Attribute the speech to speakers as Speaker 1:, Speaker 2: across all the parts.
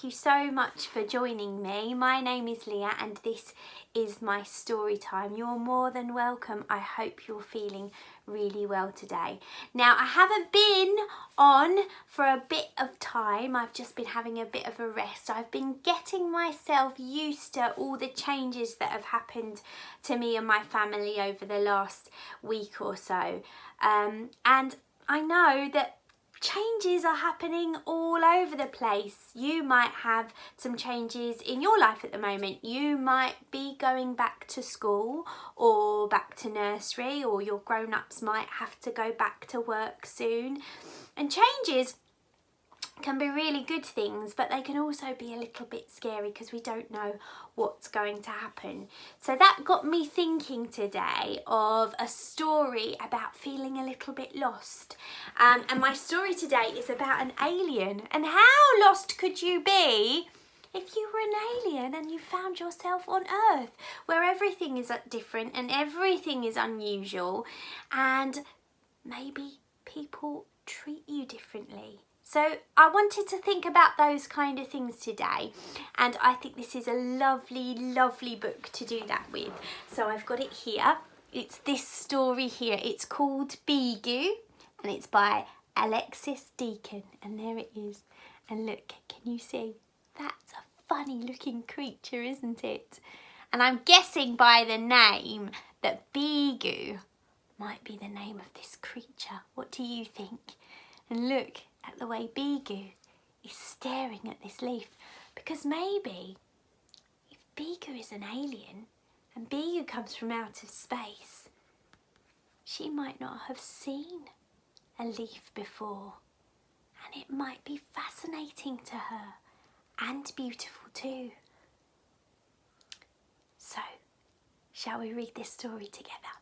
Speaker 1: you so much for joining me. My name is Leah and this is my story time. You're more than welcome. I hope you're feeling really well today. Now, I haven't been on for a bit of time. I've just been having a bit of a rest. I've been getting myself used to all the changes that have happened to me and my family over the last week or so. And I know that changes are happening all over the place. You might have some changes in your life at the moment. You might be going back to school or back to nursery, or your grown-ups might have to go back to work soon. And changes can be really good things, but they can also be a little bit scary because we don't know what's going to happen. So that got me thinking today of a story about feeling a little bit lost. And my story today is about an alien. And how lost could you be if you were an alien and you found yourself on Earth, where everything is different and everything is unusual, and maybe people treat you differently? So I wanted to think about those kind of things today, and I think this is a lovely, lovely book to do that with. So I've got it here. It's this story here. It's called Beegu, and it's by Alexis Deakin, and there it is. And look, can you see? That's a funny looking creature, isn't it? And I'm guessing by the name that Beegu might be the name of this creature. What do you think? And look at the way Bijou is staring at this leaf, because maybe if Bijou is an alien and Bijou comes from out of space, she might not have seen a leaf before, and it might be fascinating to her and beautiful too. So, shall we read this story together?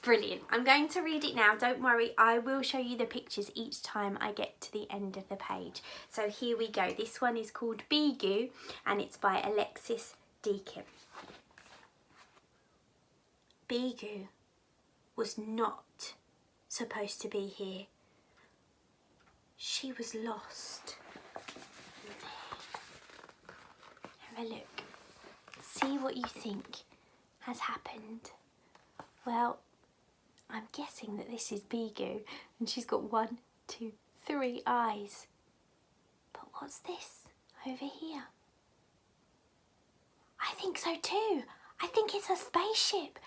Speaker 1: Brilliant. I'm going to read it now. Don't worry, I will show you the pictures each time I get to the end of the page. So here we go. This one is called Beegu and it's by Alexis Deakin. Beegu was not supposed to be here. She was lost. Have a look. See what you think has happened. Well, I'm guessing that this is Bijou, and she's got 1, 2, 3 eyes. But what's this over here? I think so too. I think it's a spaceship.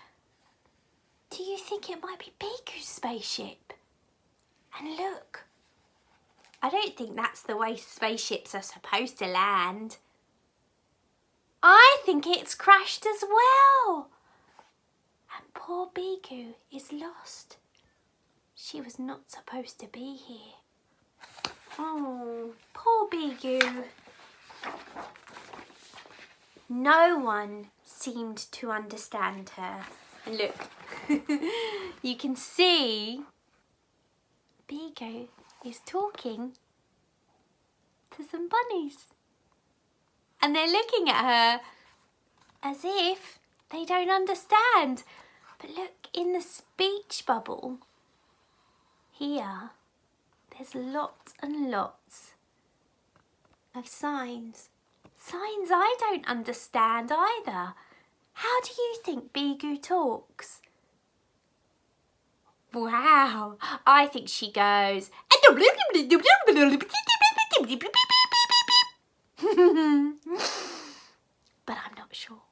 Speaker 1: Do you think it might be Bijou's spaceship? And look, I don't think that's the way spaceships are supposed to land. I think it's crashed as well. And poor Bijou is lost. She was not supposed to be here. Oh, poor Bijou. No one seemed to understand her. And look, you can see Bijou is talking to some bunnies. And they're looking at her as if they don't understand. But look, in the speech bubble here, there's lots and lots of signs. Signs I don't understand either. How do you think Bijou talks? Wow, I think she goes... But I'm not sure.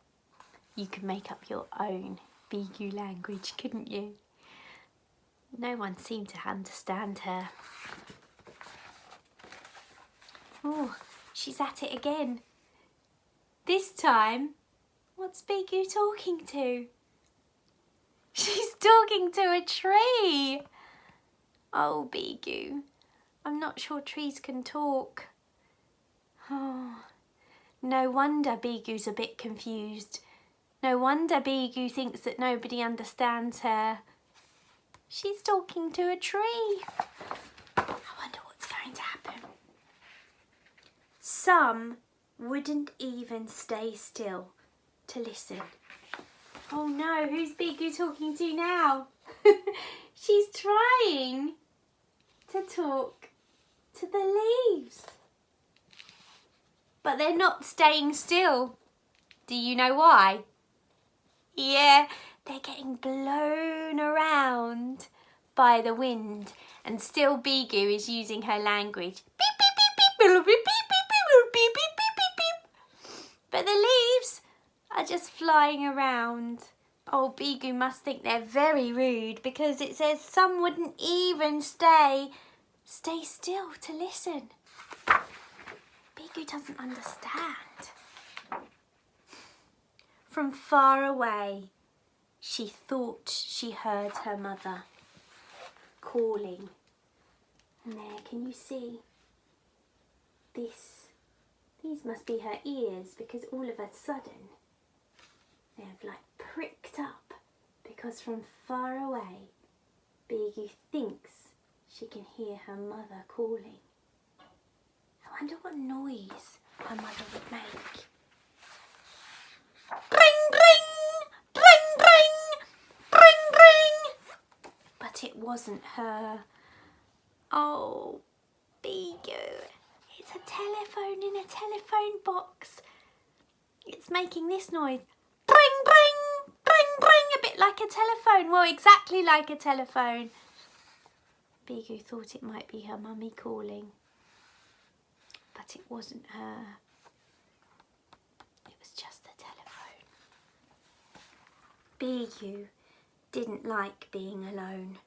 Speaker 1: You could make up your own Bijou language, couldn't you? No one seemed to understand her. Oh, she's at it again. This time, what's Bijou talking to? She's talking to a tree. Oh, Bijou, I'm not sure trees can talk. Oh, no wonder Bijou's a bit confused. No wonder Bijou thinks that nobody understands her. She's talking to a tree. I wonder what's going to happen. Some wouldn't even stay still to listen. Oh no, who's Bijou talking to now? She's trying to talk to the leaves. but they're not staying still. Do you know why? Yeah, they're getting blown around by the wind, and still Bijou is using her language. Beep, beep, beep, beep, beep, beep, beep, beep, beep, beep, beep, beep, beep. But the leaves are just flying around. Oh, Bijou must think they're very rude, because it says some wouldn't even stay still to listen. Bijou doesn't understand. From far away, she thought she heard her mother calling. And there, can you see? These must be her ears, because all of a sudden they've like pricked up, because from far away Bijou thinks she can hear her mother calling. I wonder what noise her mother would make. Bring, bring, bring, bring, bring, bring. But it wasn't her. Oh, Bijou. It's a telephone in a telephone box. It's making this noise. Bring, bring, bring, bring. A bit like a telephone. Well, exactly like a telephone. Bijou thought it might be her mummy calling. But it wasn't her. It was just the telephone. Bijou didn't like being alone.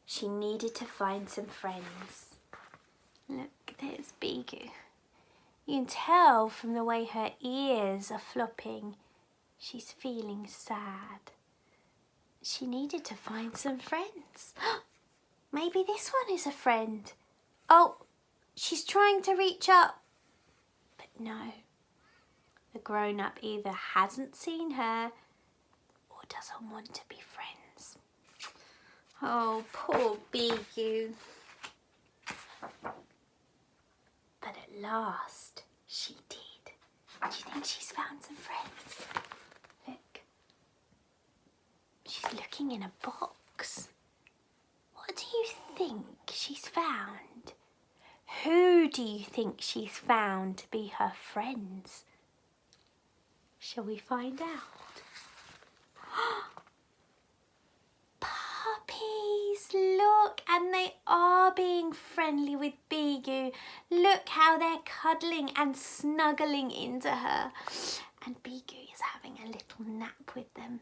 Speaker 1: She needed to find some friends. Look, there's Bijou. You can tell from the way her ears are flopping, she's feeling sad. She needed to find some friends. Maybe this one is a friend. Oh, she's trying to reach up. But no, the grown-up either hasn't seen her or doesn't want to be friends. Oh, poor Bijou. But at last, she did. Do you think she's found some friends? Look. She's looking in a box. What do you think she's found? Who do you think she's found to be her friends? Shall we find out? Puppies, look, and they are being friendly with Bijou. Look how they're cuddling and snuggling into her. And Bijou is having a little nap with them,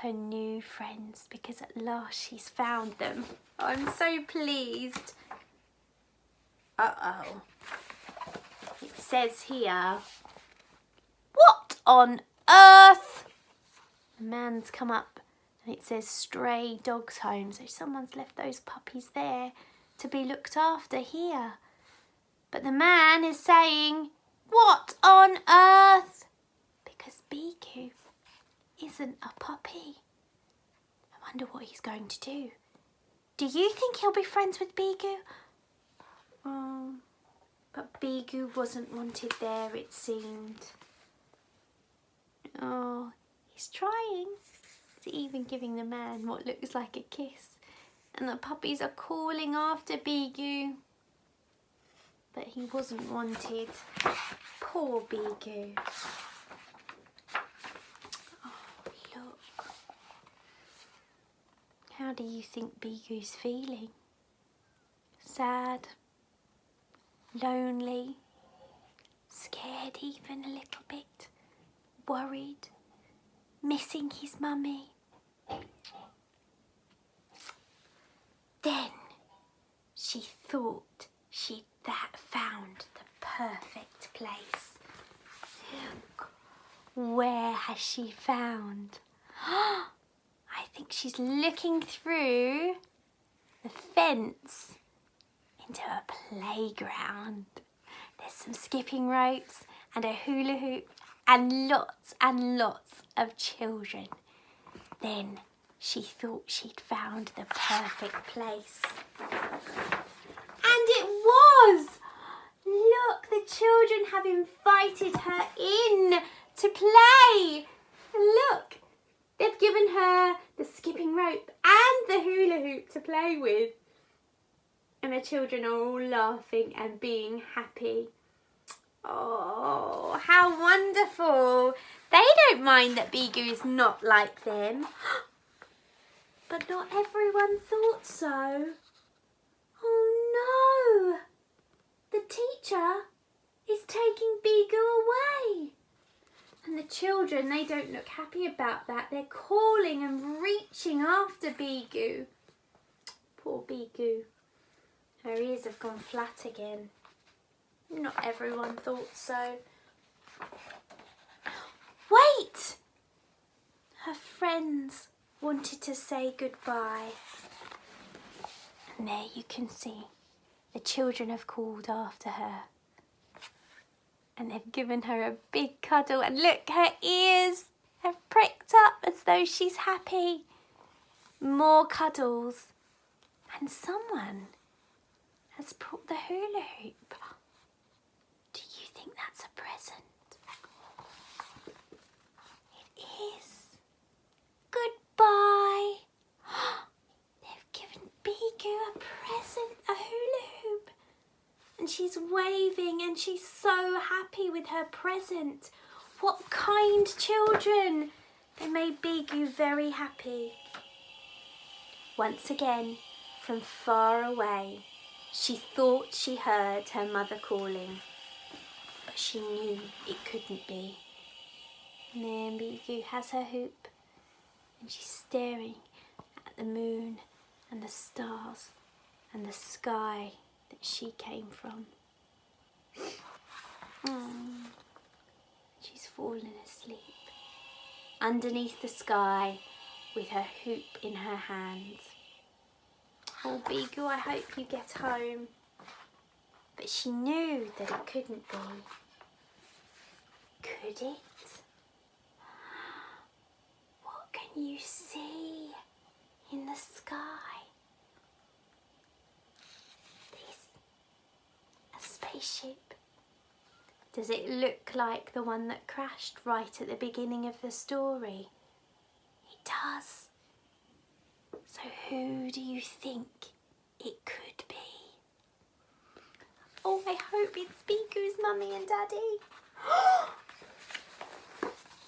Speaker 1: her new friends, because at last she's found them. Oh, I'm so pleased. Uh-oh. It says here, what on earth? The man's come up and it says stray dogs home. So someone's left those puppies there to be looked after here. But the man is saying, what on earth? Because Bijou isn't a puppy. I wonder what he's going to do. Do you think he'll be friends with Bijou? Oh, but Bijou wasn't wanted there, it seemed. Oh, he's trying. He's even giving the man what looks like a kiss. And the puppies are calling after Bijou. But he wasn't wanted. Poor Bijou. Oh, look. How do you think Bijou's feeling? Sad? Lonely? Scared even a little bit? Worried? Missing his mummy? Then she thought she'd found the perfect place. Look, where has she found? I think she's looking through the fence into a playground. There's some skipping ropes and a hula hoop and lots of children. Then she thought she'd found the perfect place. And it was! Look, the children have invited her in to play. And look, they've given her the skipping rope and the hula hoop to play with. And the children are all laughing and being happy. Oh, how wonderful. They don't mind that Bijou is not like them. But not everyone thought so. Oh no! The teacher is taking Bijou away. And the children, they don't look happy about that. They're calling and reaching after Bijou. Poor Bijou. Her ears have gone flat again. Not everyone thought so. Wait! Her friends wanted to say goodbye. And there you can see the children have called after her. And they've given her a big cuddle. And look, her ears have pricked up as though she's happy. More cuddles. And someone has brought the hula hoop. Do you think that's a present? It is. Goodbye. They've given Bijou a present, a hula hoop. And she's waving and she's so happy with her present. What kind children. They made Bijou very happy. Once again, from far away, she thought she heard her mother calling. But she knew it couldn't be. And then Bijou has her hoop and she's staring at the moon and the stars and the sky that she came from. She's fallen asleep underneath the sky with her hoop in her hand. Oh, Bijou, I hope you get home. But she knew that it couldn't be. Could it? What can you see in the sky? A spaceship. Does it look like the one that crashed right at the beginning of the story? It does. So who do you think it could be? Oh, I hope it's Bijou's mummy and daddy.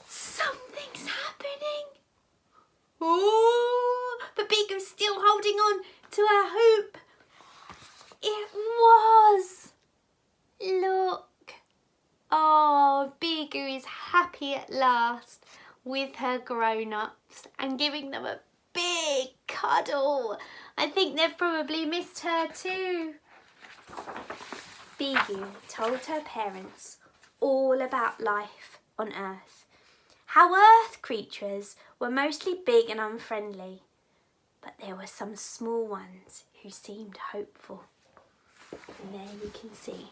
Speaker 1: Something's happening. Oh, but Bijou's still holding on to her hoop. It was. Look. Oh, Bijou is happy at last with her grown-ups and giving them a big cuddle. I think they've probably missed her too. Bijou told her parents all about life on Earth. How Earth creatures were mostly big and unfriendly, but there were some small ones who seemed hopeful. And there you can see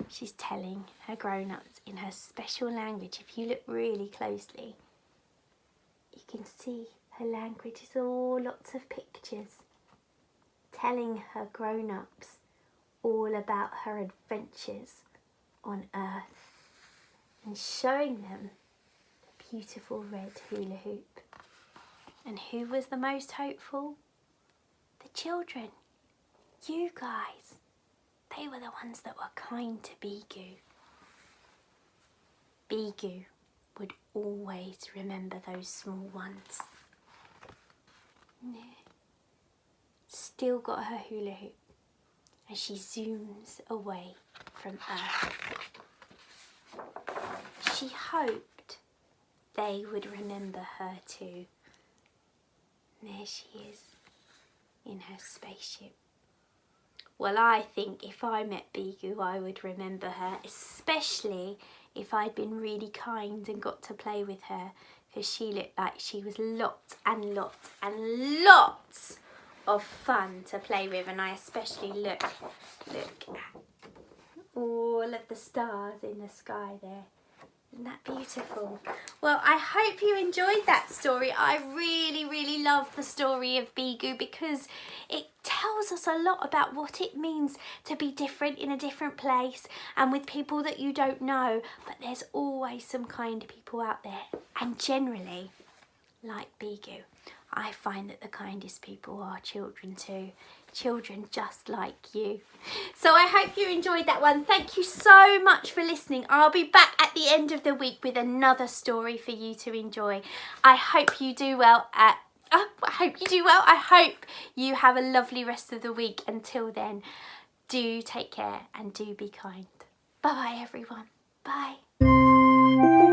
Speaker 1: she's telling her grown-ups in her special language. If you look really closely, you can see her language is all lots of pictures telling her grown-ups all about her adventures on Earth and showing them the beautiful red hula hoop. And who was the most hopeful? The children. You guys. They were the ones that were kind to Bijou. Bijou would always remember those small ones. Still got her hula hoop as she zooms away from Earth. She hoped they would remember her too. There she is in her spaceship. Well, I think if I met Bijou, I would remember her, especially if I'd been really kind and got to play with her, because she looked like she was lots and lots and lots of fun to play with. And I especially look at all of the stars in the sky there. Isn't that beautiful? Well, I hope you enjoyed that story. I really, really love the story of Bijou because it tells us a lot about what it means to be different in a different place and with people that you don't know. But there's always some kind people out there. And generally, like Beegu. I find that the kindest people are children too. Children just like you. So I hope you enjoyed that one. Thank you so much for listening. I'll be back at the end of the week with another story for you to enjoy. I hope you do well. I hope you do well. I hope you have a lovely rest of the week. Until then, do take care and do be kind. Bye bye everyone. Bye.